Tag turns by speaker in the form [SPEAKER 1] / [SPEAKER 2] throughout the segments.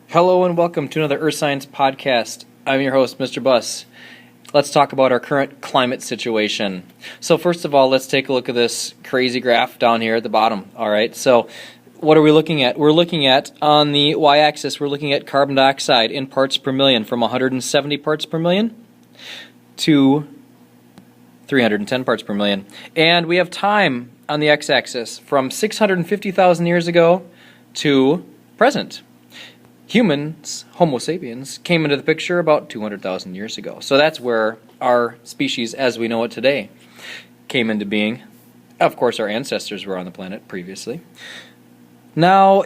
[SPEAKER 1] Hello and welcome to another Earth Science podcast. I'm your host, Mr. Buss. Let's talk about our current climate situation. So first of all, let's take a look at this crazy graph down here at the bottom. All right, so what are we looking at? We're looking at, on the y-axis, we're looking at carbon dioxide in parts per million from 170 parts per million to 310 parts per million. And we have time on the x-axis from 650,000 years ago to present. Humans, Homo sapiens, came into the picture about 200,000 years ago. So that's where our species, as we know it today, came into being. Of course, our ancestors were on the planet previously. Now,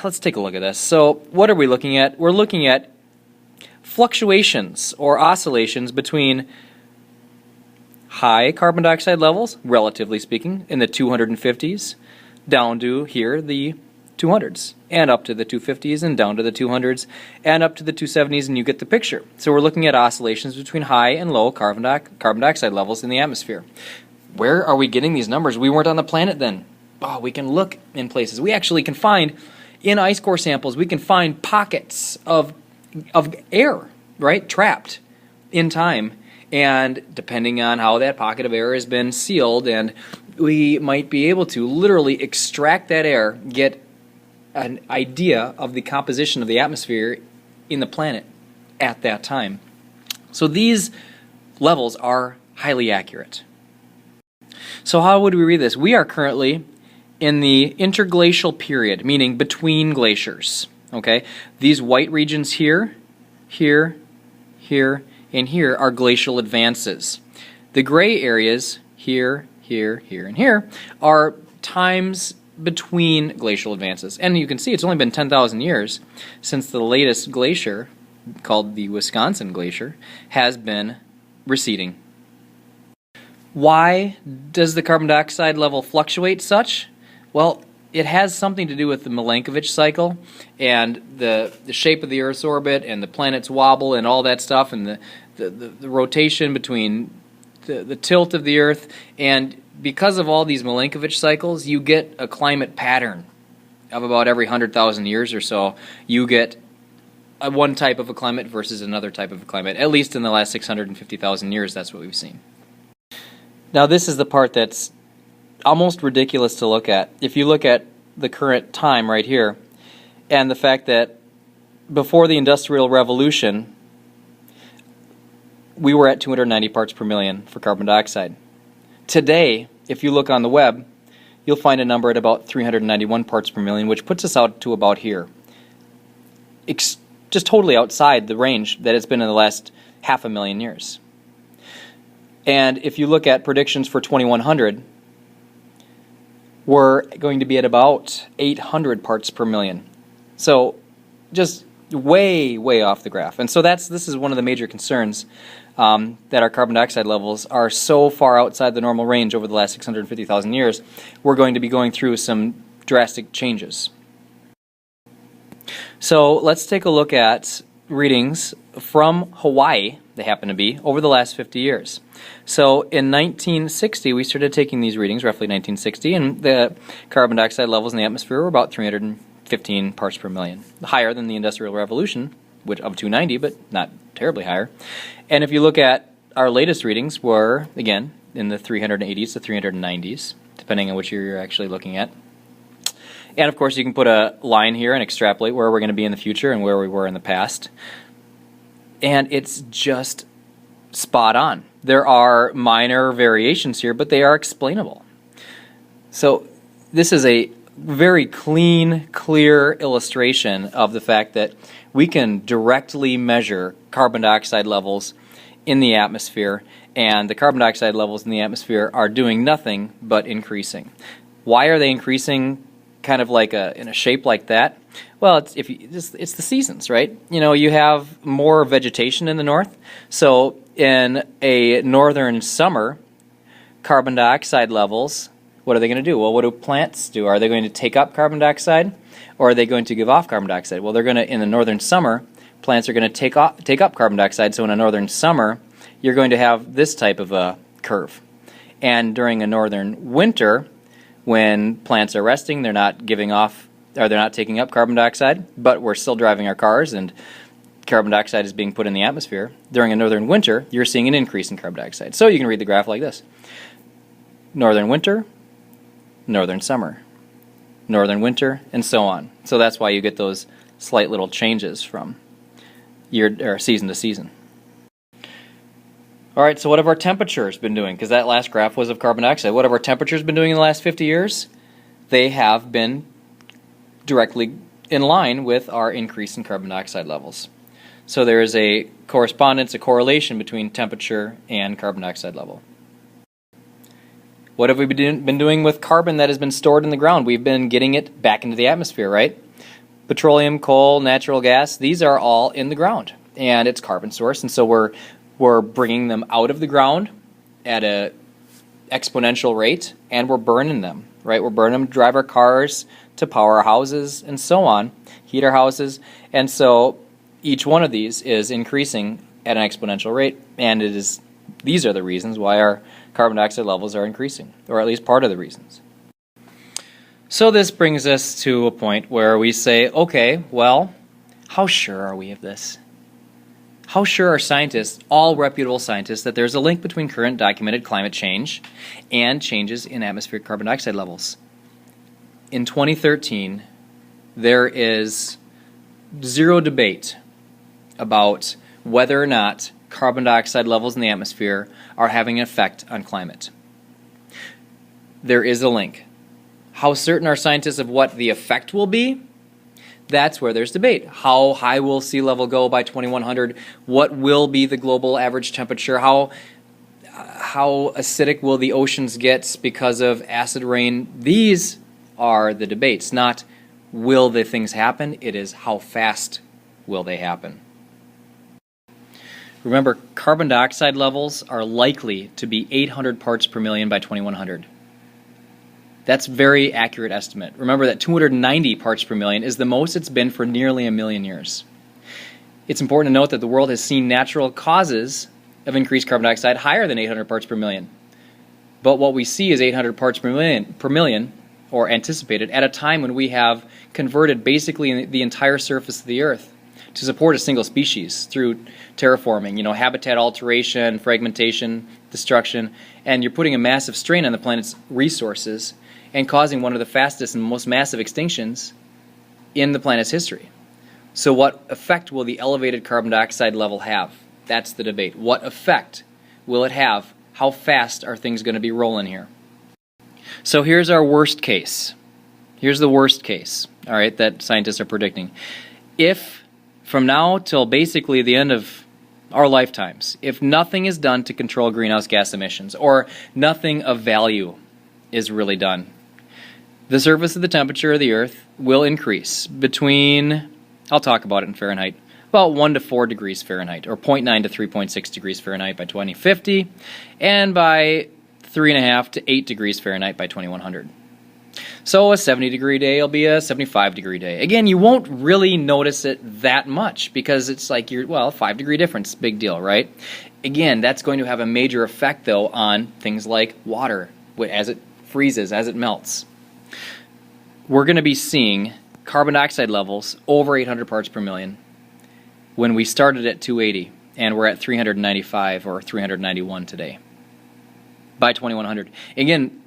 [SPEAKER 1] let's take a look at this. So what are we looking at? We're looking at fluctuations or oscillations between high carbon dioxide levels, relatively speaking, in the 250s, down to here, the 200s, and up to the 250s, and down to the 200s, and up to the 270s, and you get the picture. So we're looking at oscillations between high and low carbon dioxide levels in the atmosphere. Where are we getting these numbers? We weren't on the planet then. Oh, we can look in places. We actually can find, in ice core samples, we can find pockets of air, right, trapped in time. And depending on how that pocket of air has been sealed, and we might be able to literally extract that air, get an idea of the composition of the atmosphere in the planet at that time. So these levels are highly accurate. So how would we read this? We are currently in the interglacial period, meaning between glaciers. Okay, these white regions here, here, here, and here are glacial advances. The gray areas here, here, here, and here are times between glacial advances. And you can see it's only been 10,000 years since the latest glacier, called the Wisconsin Glacier, has been receding. Why does the carbon dioxide level fluctuate such? Well, it has something to do with the Milankovitch cycle and the shape of the Earth's orbit and the planet's wobble and all that stuff, and the rotation between the tilt of the Earth. And because of all these Milankovitch cycles, you get a climate pattern of about every 100,000 years or so. You get one type of a climate versus another type of a climate. At least in the last 650,000 years, that's what we've seen. Now, this is the part that's almost ridiculous to look at. If you look at the current time right here, and the fact that before the Industrial Revolution, we were at 290 parts per million for carbon dioxide. Today, if you look on the web, you'll find a number at about 391 parts per million, which puts us out to about here. Just totally outside the range that it's been in the last 500,000 years. And if you look at predictions for 2100, we're going to be at about 800 parts per million. So just way, way off the graph. And so this is one of the major concerns, that our carbon dioxide levels are so far outside the normal range over the last 650,000 years. We're going to be going through some drastic changes. So let's take a look at readings from Hawaii, they happen to be, over the last 50 years. So in 1960, we started taking these readings, roughly 1960, and the carbon dioxide levels in the atmosphere were about 315 parts per million, higher than the Industrial Revolution, which of 290, but not terribly higher. And if you look at our latest readings, were, again, in the 380s to 390s, depending on which year you're actually looking at. And of course, you can put a line here and extrapolate where we're going to be in the future and where we were in the past. And it's just spot on. There are minor variations here, but they are explainable. So this is a very clean, clear illustration of the fact that we can directly measure carbon dioxide levels in the atmosphere, and the carbon dioxide levels in the atmosphere are doing nothing but increasing. Why are they increasing kind of like in a shape like that? Well, it's the seasons, right? You know, you have more vegetation in the north, so in a northern summer, carbon dioxide levels, what are they going to do? Well, what do plants do? Are they going to take up carbon dioxide, or are they going to give off carbon dioxide? Well, they're going to, in the northern summer, plants are going to take up carbon dioxide, so in a northern summer, you're going to have this type of a curve. And during a northern winter, when plants are resting, they're not giving off or they're not taking up carbon dioxide, but we're still driving our cars and carbon dioxide is being put in the atmosphere. During a northern winter, you're seeing an increase in carbon dioxide. So you can read the graph like this. Northern winter, northern summer, northern winter, and so on. So that's why you get those slight little changes from year or season to season. All right, so what have our temperatures been doing? Because that last graph was of carbon dioxide. What have our temperatures been doing in the last 50 years? They have been directly in line with our increase in carbon dioxide levels. So there is a correspondence, a correlation between temperature and carbon dioxide level. What have we been doing with carbon that has been stored in the ground? We've been getting it back into the atmosphere, right? Petroleum, coal, natural gas, these are all in the ground, and it's carbon source, and so we're bringing them out of the ground at a exponential rate, and we're burning them, right? We're burning them to drive our cars, to power our houses, and so on, heat our houses, and so each one of these is increasing at an exponential rate, and these are the reasons why our carbon dioxide levels are increasing, or at least part of the reasons. So this brings us to a point where we say, okay, well, how sure are we of this? How sure are scientists, all reputable scientists, that there's a link between current documented climate change and changes in atmospheric carbon dioxide levels? In 2013, there is zero debate about whether or not carbon dioxide levels in the atmosphere are having an effect on climate. There is a link. How certain are scientists of what the effect will be? That's where there's debate. How high will sea level go by 2100? What will be the global average temperature? How acidic will the oceans get because of acid rain? These are the debates, not will the things happen. It is how fast will they happen. Remember, carbon dioxide levels are likely to be 800 parts per million by 2100. That's a very accurate estimate. Remember that 290 parts per million is the most it's been for nearly a million years. It's important to note that the world has seen natural causes of increased carbon dioxide higher than 800 parts per million. But what we see is 800 parts per million, or anticipated, at a time when we have converted basically the entire surface of the Earth to support a single species through terraforming, habitat alteration, fragmentation, destruction, and you're putting a massive strain on the planet's resources and causing one of the fastest and most massive extinctions in the planet's history. So what effect will the elevated carbon dioxide level have? That's the debate. What effect will it have? How fast are things going to be rolling here? So here's our worst case. Here's the worst case, all right, that scientists are predicting. If from now till basically the end of our lifetimes, if nothing is done to control greenhouse gas emissions, or nothing of value is really done, the surface of the temperature of the Earth will increase between, I'll talk about it in Fahrenheit, about 1 to 4 degrees Fahrenheit, or 0.9 to 3.6 degrees Fahrenheit by 2050, and by 3.5 to 8 degrees Fahrenheit by 2100. So a 70-degree day will be a 75-degree day. Again, you won't really notice it that much because it's like a 5-degree difference, big deal, right? Again, that's going to have a major effect, though, on things like water as it freezes, as it melts. We're going to be seeing carbon dioxide levels over 800 parts per million when we started at 280 and we're at 395 or 391 today by 2100. Again,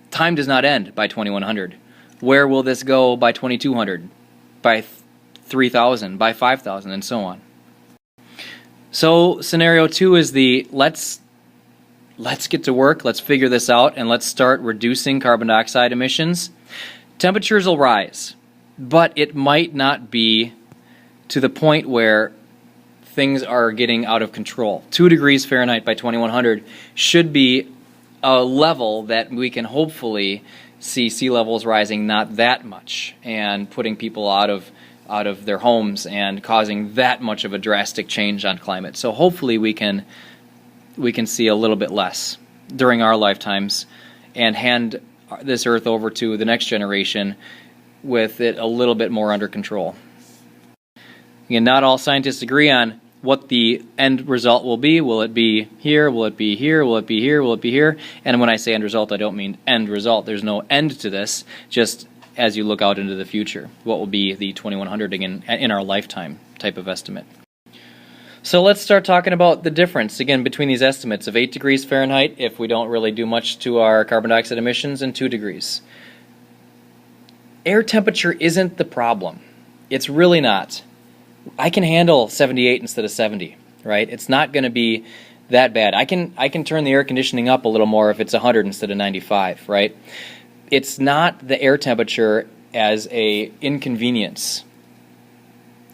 [SPEAKER 1] time does not end by 2100. Where will this go by 2200, by 3000, by 5000, and so on? So scenario 2 is let's get to work, let's figure this out, and let's start reducing carbon dioxide emissions. Temperatures will rise, but it might not be to the point where things are getting out of control. 2 degrees Fahrenheit by 2100 should be a level that we can hopefully see sea levels rising not that much and putting people out of their homes and causing that much of a drastic change on climate. So hopefully we can see a little bit less during our lifetimes and hand this Earth over to the next generation with it a little bit more under control. Again, not all scientists agree on what the end result will be. Will it be here? Will it be here? Will it be here? Will it be here? And when I say end result, I don't mean end result. There's no end to this. Just as you look out into the future. What will be the 2100 again in our lifetime type of estimate. So let's start talking about the difference, again, between these estimates of 8 degrees Fahrenheit if we don't really do much to our carbon dioxide emissions and 2 degrees. Air temperature isn't the problem. It's really not. I can handle 78 instead of 70, right? It's not going to be that bad. I can turn the air conditioning up a little more if it's 100 instead of 95, right? It's not the air temperature as a inconvenience.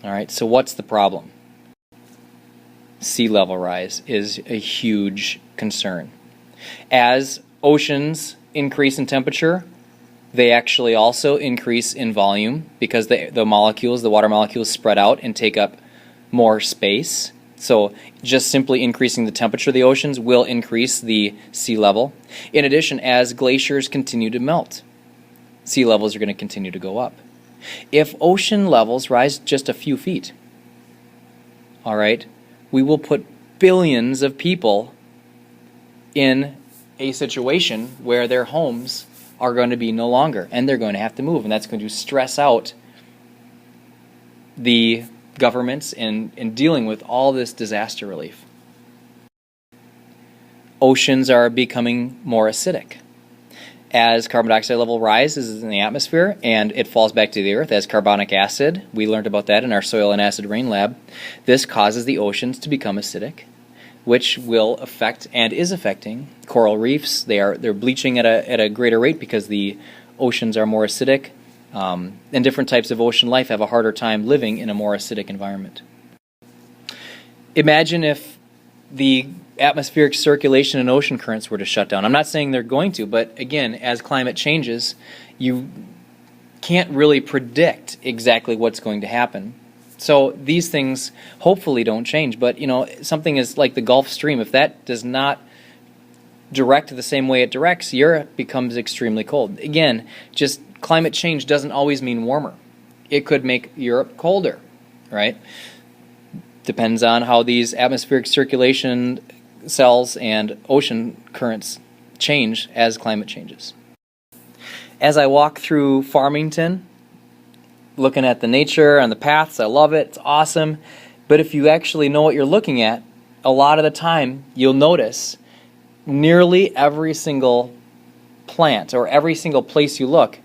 [SPEAKER 1] All right, so what's the problem? Sea level rise is a huge concern. As oceans increase in temperature, they actually also increase in volume because the water molecules spread out and take up more space. So just simply increasing the temperature of the oceans will increase the sea level. In addition, as glaciers continue to melt, sea levels are going to continue to go up. If ocean levels rise just a few feet, all right, we will put billions of people in a situation where their homes are going to be no longer, and they're going to have to move, and that's going to stress out the governments in dealing with all this disaster relief. Oceans are becoming more acidic. As carbon dioxide level rises in the atmosphere and it falls back to the earth as carbonic acid, we learned about that in our soil and acid rain lab, this causes the oceans to become acidic, which will affect and is affecting coral reefs. They're bleaching at a greater rate because the oceans are more acidic, and different types of ocean life have a harder time living in a more acidic environment. Imagine if the atmospheric circulation and ocean currents were to shut down. I'm not saying they're going to, but again, as climate changes, you can't really predict exactly what's going to happen. So these things hopefully don't change, but something is like the Gulf Stream. If that does not direct the same way it directs, Europe becomes extremely cold. Again, just climate change doesn't always mean warmer. It could make Europe colder, right? Depends on how these atmospheric circulation cells and ocean currents change as climate changes. As I walk through Farmington, looking at the nature and the paths, I love it, it's awesome. But if you actually know what you're looking at, a lot of the time you'll notice nearly every single plant or every single place you look,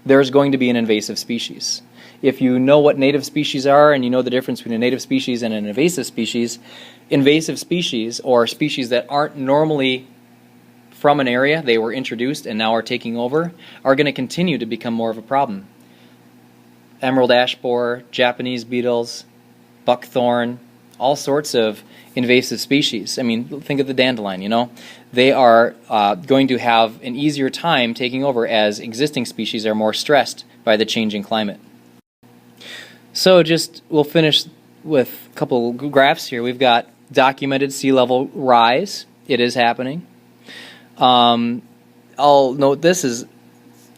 [SPEAKER 1] there's going to be an invasive species. If you know what native species are and you know the difference between a native species and an invasive species or species that aren't normally from an area, they were introduced and now are taking over, are going to continue to become more of a problem. Emerald ash borer, Japanese beetles, buckthorn, all sorts of invasive species. I mean, think of the dandelion, They are going to have an easier time taking over as existing species are more stressed by the changing climate. So we'll finish with a couple of graphs here. We've got documented sea level rise. It is happening. I'll note this is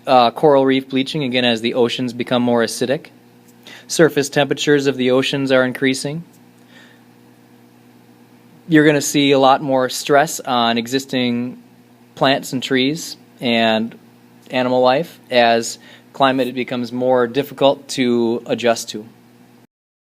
[SPEAKER 1] coral reef bleaching, again, as the oceans become more acidic. Surface temperatures of the oceans are increasing. You're going to see a lot more stress on existing plants and trees and animal life as climate becomes more difficult to adjust to.